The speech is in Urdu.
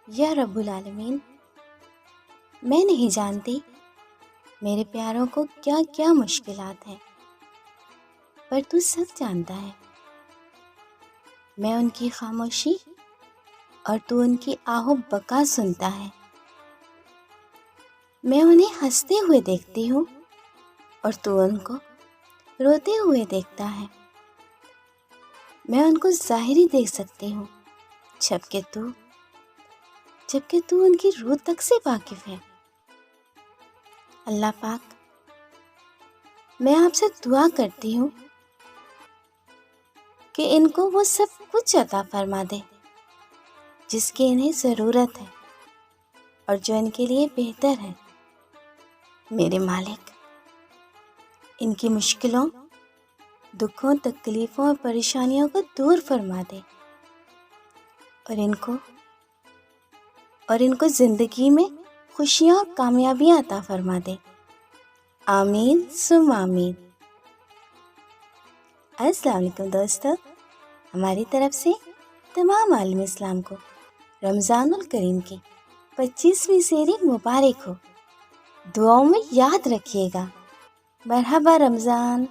یا رب العالمین، میں نہیں جانتی میرے پیاروں کو کیا کیا مشکلات ہیں، پر تو سب جانتا ہے۔ میں ان کی خاموشی اور تو ان کی آہ و بکا سنتا ہے۔ میں انہیں ہنستے ہوئے دیکھتی ہوں اور تو ان کو روتے ہوئے دیکھتا ہے۔ میں ان کو ظاہری دیکھ سکتی ہوں، جبکہ تو ان کی روح تک سے واقف ہے۔ اللہ پاک، میں آپ سے دعا کرتی ہوں کہ ان کو وہ سب کچھ عطا فرما دے جس کی انہیں ضرورت ہے اور جو ان کے لیے بہتر ہے۔ میرے مالک، ان کی مشکلوں، دکھوں، تکلیفوں اور پریشانیوں کو دور فرما دے اور ان کو زندگی میں خوشیاں اور کامیابیاں عطا فرما دے۔ آمین ثم آمین۔ السلام علیکم دوستو، ہماری طرف سے تمام عالم اسلام کو رمضان الکریم کی 25ویں سحری مبارک ہو۔ دعاؤں میں یاد رکھیے گا۔ مرحبا رمضان۔